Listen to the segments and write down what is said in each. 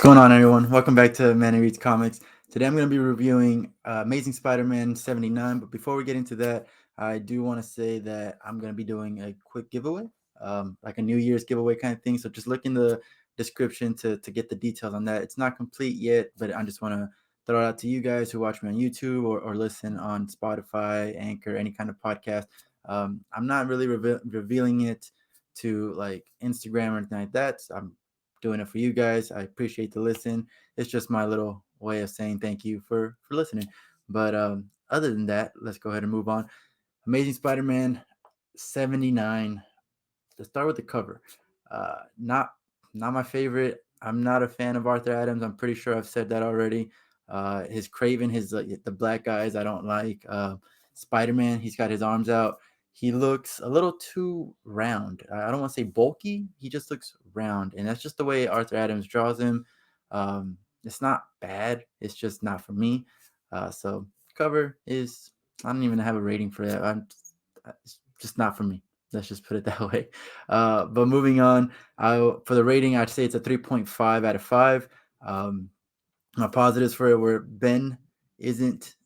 What's going on, everyone? Welcome back to Manny Reads Comics. Today I'm going to be reviewing Amazing Spider-Man 79, but before we get into that, I do want to say that I'm going to be doing a quick giveaway, like a New Year's giveaway kind of thing. So just look in the description to get the details on that. It's not complete yet, but I just want to throw it out to you guys who watch me on YouTube or listen on Spotify, Anchor, any kind of podcast. I'm not really revealing it to like Instagram or anything like that. So I'm doing it for you guys. I appreciate the listen. It's just my little way of saying thank you for listening. But other than that, let's go ahead and move on. Amazing Spider-Man 79. Let's start with the cover. Not my favorite. I'm not a fan of Arthur Adams. I'm pretty sure I've said that already. His Kraven, the black guys, I don't like. Spider-Man, he's got his arms out. He looks a little too round. I don't want to say bulky. He just looks round, and that's just the way Arthur Adams draws him. It's not bad. It's just not for me. So cover is, I don't even have a rating for that. It's just not for me. Let's just put it that way. But moving on, for the rating, I'd say it's a 3.5 out of 5. My positives for it were Ben isn't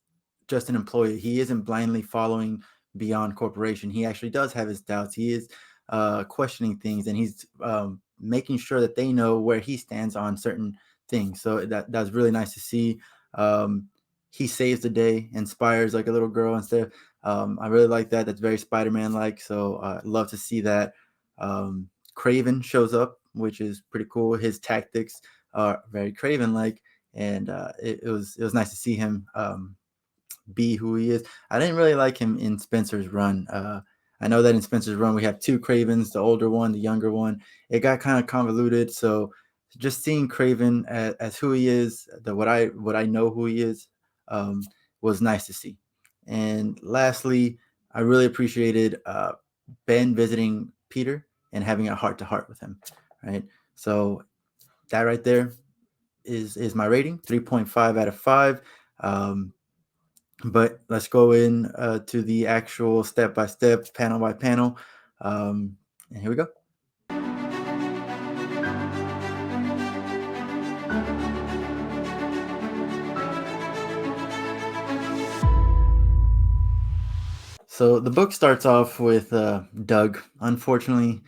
just an employee. He isn't blindly following Beyond Corporation. He actually does have his doubts. He is questioning things, and he's making sure that they know where he stands on certain things. So that's really nice to see. He saves the day, inspires like a little girl instead. I really like that. That's very Spider-Man like. So I love to see that. Kraven shows up, which is pretty cool. His tactics are very Kraven like, and it was nice to see him be who he is. I didn't really like him in Spencer's run. I know that in Spencer's run we have two Cravens, the older one, the younger one. It got kind of convoluted, so just seeing Kraven as who he is, what I know who he is, was nice to see. And lastly, I really appreciated Ben visiting Peter and having a heart to heart with him. Right, so that right there is my rating, 3.5 out of 5. But let's go in to the actual step by step, panel by panel. And here we go. So the book starts off with Doug. Unfortunately,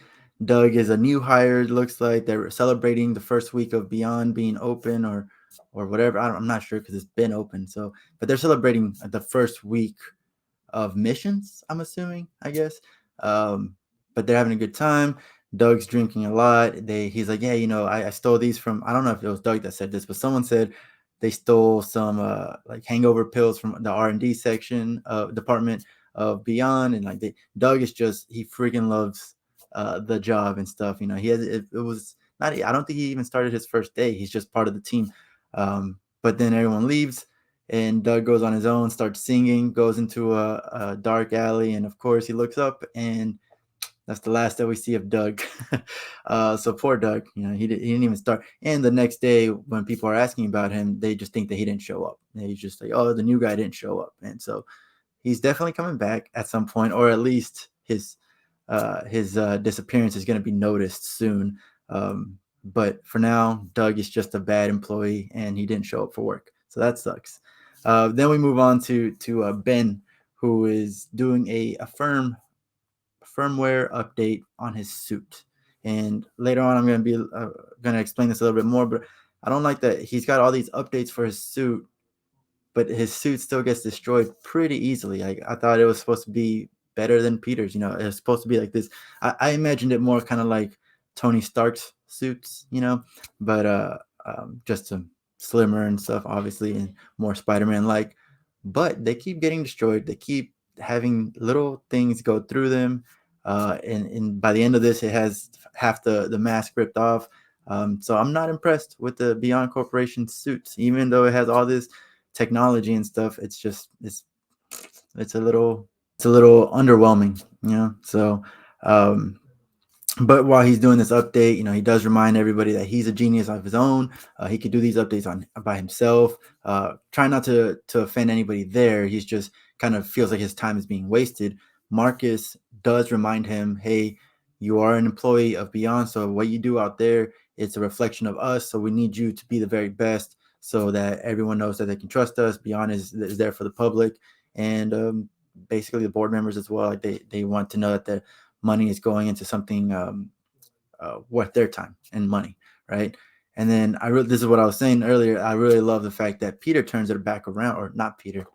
Doug is a new hire. It looks like they're celebrating the first week of Beyond being open, or whatever. I'm not sure because it's been open. So, but they're celebrating the first week of missions, I'm assuming, I guess. But they're having a good time. Doug's drinking a lot. He's like, yeah, I stole these from, I don't know if it was Doug that said this, but someone said they stole some like hangover pills from the R&D section department of Beyond. And like Doug is just, he freaking loves the job and stuff. He has, it was not, I don't think he even started his first day. He's just part of the team. But then everyone leaves, and Doug goes on his own, starts singing, goes into a dark alley, and of course he looks up, and that's the last that we see of Doug. So poor Doug, he didn't even start. And the next day, when people are asking about him, they just think that he didn't show up. They just like, oh, the new guy didn't show up, and so he's definitely coming back at some point, or at least his disappearance is going to be noticed soon. But for now, Doug is just a bad employee, and he didn't show up for work, so that sucks. Then we move on to Ben, who is doing a firmware update on his suit. And later on, I'm going to be going to explain this a little bit more. But I don't like that he's got all these updates for his suit, but his suit still gets destroyed pretty easily. Like, I thought it was supposed to be better than Peter's. It was supposed to be like this. I imagined it more kind of like Tony Stark's suits, but just some slimmer and stuff, obviously, and more Spider-Man like. But they keep getting destroyed. They keep having little things go through them. And by the end of this, it has half the mask ripped off. So I'm not impressed with the Beyond Corporation suits, even though it has all this technology and stuff. It's just it's a little underwhelming, So, but while he's doing this update, he does remind everybody that he's a genius of his own. He could do these updates by himself. Try not to offend anybody there. He's just kind of feels like his time is being wasted. Marcus does remind him, hey, you are an employee of Beyond, so what you do out there It's a reflection of us. So we need you to be the very best, so that everyone knows that they can trust us. Beyond is there for the public, and basically the board members as well. Like they want to know that the money is going into something worth their time and money, right? And then this is what I was saying earlier. I really love the fact that Peter turns it back around, or not Peter,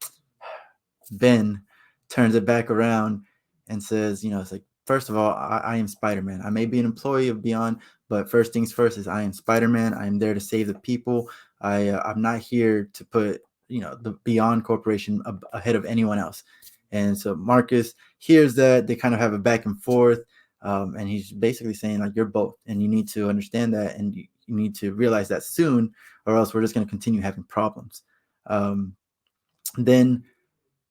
Ben turns it back around and says, it's like, first of all, I am Spider-Man. I may be an employee of Beyond, but first things first is I am Spider-Man. I am there to save the people. I'm not here to put the Beyond Corporation ahead of anyone else. And so Marcus hears that. They kind of have a back and forth, and he's basically saying like, you're both, and you need to understand that, and you need to realize that soon, or else we're just going to continue having problems. Then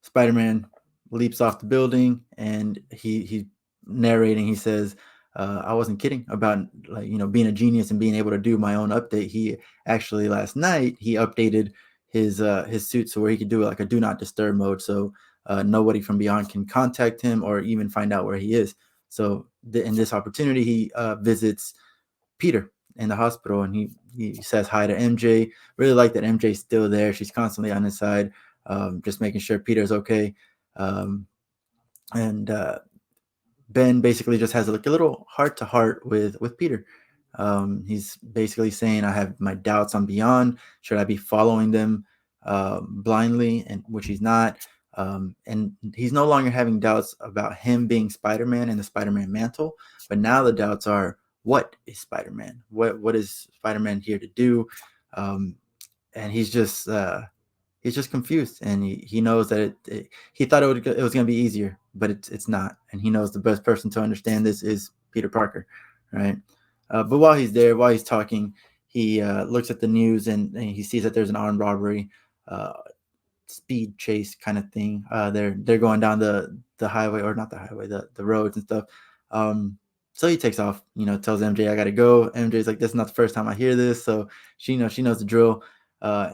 Spider-Man leaps off the building, and he's narrating. He says, "I wasn't kidding about being a genius and being able to do my own update. He actually last night he updated his suit so where he could do like a do not disturb mode, so nobody from Beyond can contact him or even find out where he is. So in this opportunity, he visits Peter in the hospital, and he says hi to MJ. Really like that MJ's still there. She's constantly on his side, just making sure Peter's okay. And Ben basically just has like a little heart to heart with Peter. He's basically saying, "I have my doubts on Beyond. Should I be following them blindly?" And which he's not. And he's no longer having doubts about him being Spider-Man and the Spider-Man mantle, but now the doubts are, what is Spider-Man? What is Spider-Man here to do? And he's just confused, and he knows that he thought it was going to be easier, but it's not. And he knows the best person to understand this is Peter Parker, right? But while he's there, while he's talking, he looks at the news, and he sees that there's an armed robbery, uh, speed chase kind of thing. They're going down the highway, or not the highway, the roads and stuff. So he takes off, tells MJ, I gotta go. MJ's like, this is not the first time I hear this, so she knows the drill.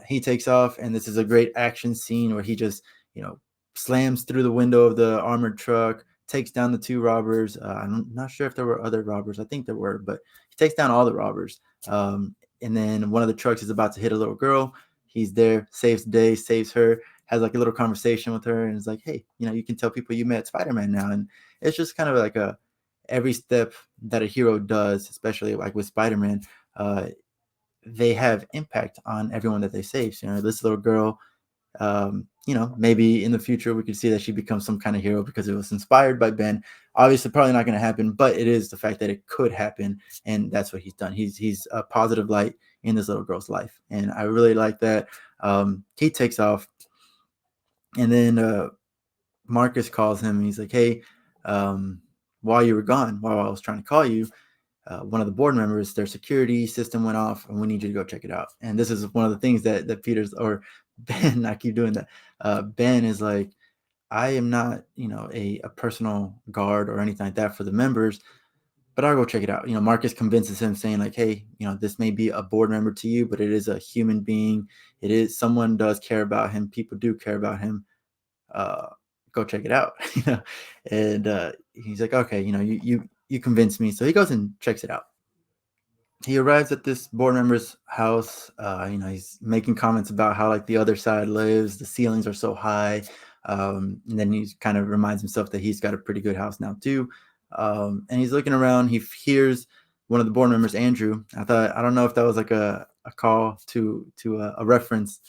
He takes off, and this is a great action scene where he just slams through the window of the armored truck, takes down the two robbers. I'm not sure if there were other robbers. I think there were, but he takes down all the robbers. And then one of the trucks is about to hit a little girl. He's there, saves the day, saves her, has like a little conversation with her, and is like, hey, you can tell people you met Spider-Man now. And it's just kind of like every step that a hero does, especially like with Spider-Man, they have impact on everyone that they save. So, this little girl, maybe in the future we could see that she becomes some kind of hero because it was inspired by Ben. Obviously, probably not going to happen, but it is the fact that it could happen, and that's what he's done. He's a positive light in this little girl's life, and I really like that. He takes off, and then Marcus calls him, and he's like, "Hey, while you were gone, while I was trying to call you, one of the board members, their security system went off, and we need you to go check it out." And this is one of the things that Peter's, or Ben, I keep doing that. Ben is like, I am not, a personal guard or anything like that for the members, but I'll go check it out. Marcus convinces him, saying like, hey, this may be a board member to you, but it is a human being. It is, someone does care about him. People do care about him. Uh, Go check it out. And he's like, okay, you convinced me. So he goes and checks it out. He arrives at this board member's house. He's making comments about how like the other side lives. The ceilings are so high. And then he kind of reminds himself that he's got a pretty good house now too. And he's looking around. He hears one of the board members, Andrew. I don't know if that was like a call to a reference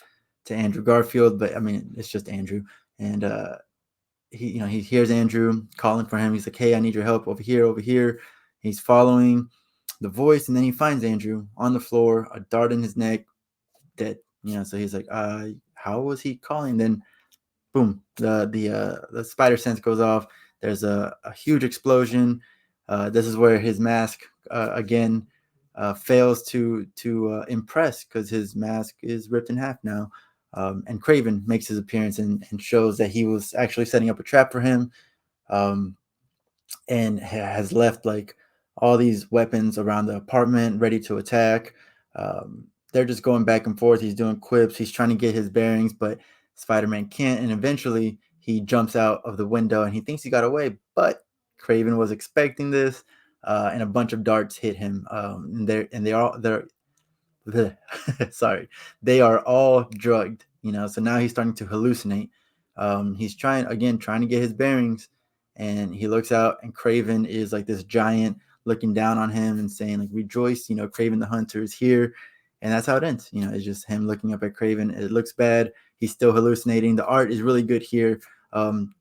to Andrew Garfield, but I mean, it's just Andrew. And he hears Andrew calling for him. He's like, hey, I need your help over here, over here. He's following the voice, and then he finds Andrew on the floor, a dart in his neck, dead. So he's like, how was he calling? Then boom, the spider sense goes off. There's a huge explosion. This is where his mask again fails to impress, because his mask is ripped in half now. And Kraven makes his appearance, and shows that he was actually setting up a trap for him. And has left like all these weapons around the apartment ready to attack. They're just going back and forth. He's doing quips. He's trying to get his bearings, but Spider-Man can't. And eventually he jumps out of the window, and he thinks he got away, but Kraven was expecting this. and a bunch of darts hit him. They're sorry, they are all drugged. So now he's starting to hallucinate. He's trying to get his bearings, and he looks out, and Kraven is like this giant looking down on him and saying like, "Rejoice, Kraven the Hunter is here." And that's how it ends. It's just him looking up at Kraven. It looks bad. He's still hallucinating. The art is really good here.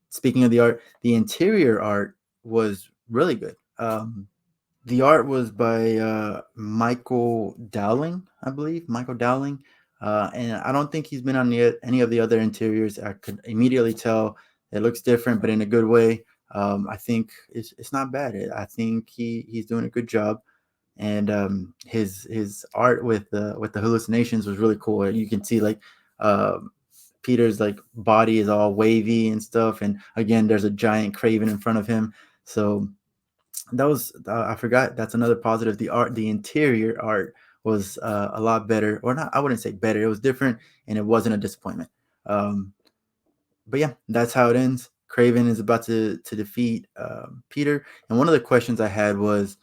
Speaking of the art, the interior art was really good. The art was by Michael Dowling, I believe. Michael Dowling. And I don't think he's been on any of the other interiors. I could immediately tell it looks different, but in a good way. I think it's not bad. I think he's doing a good job. And his art with the hallucinations was really cool. You can see like uh, Peter's like body is all wavy and stuff. And again, there's a giant Kraven in front of him. So that was I forgot, that's another positive. The interior art was a lot better, or not, I wouldn't say better, it was different, and it wasn't a disappointment. um but yeah, that's how it ends. Craven is about to defeat Peter, and one of the questions I had was,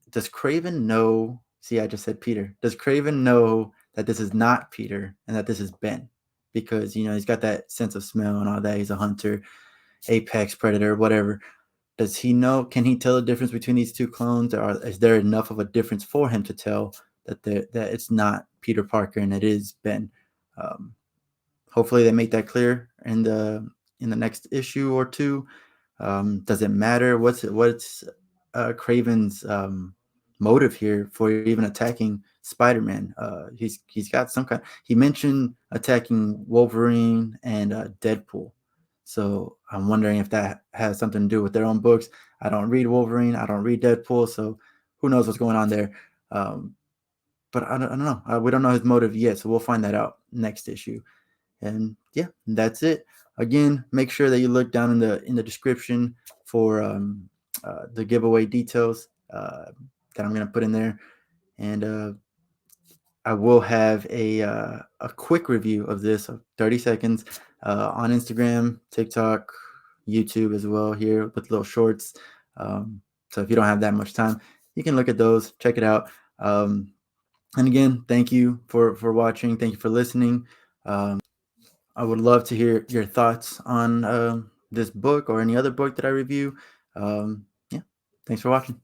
does Craven know, see, I just said Peter, does Craven know that this is not Peter and that this is Ben? Because he's got that sense of smell and all that. He's a hunter, apex predator, whatever. Does he know? Can he tell the difference between these two clones? Or is there enough of a difference for him to tell that it's not Peter Parker and it is Ben? Um, Hopefully, they make that clear in the next issue or two. Does it matter? What's Craven's motive here for even attacking Spider-Man? He's got some kind. He mentioned attacking Wolverine and Deadpool, so I'm wondering if that has something to do with their own books. I don't read Wolverine. I don't read Deadpool, so who knows what's going on there. But I don't know. We don't know his motive yet, so we'll find that out next issue. And yeah, that's it. Again, make sure that you look down in the description for the giveaway details that I'm gonna put in there, and I will have a quick review of this of 30 seconds on Instagram, TikTok, YouTube as well here with little shorts. So if you don't have that much time, you can look at those, check it out. And again, thank you for watching. Thank you for listening. I would love to hear your thoughts on this book or any other book that I review. Yeah, thanks for watching.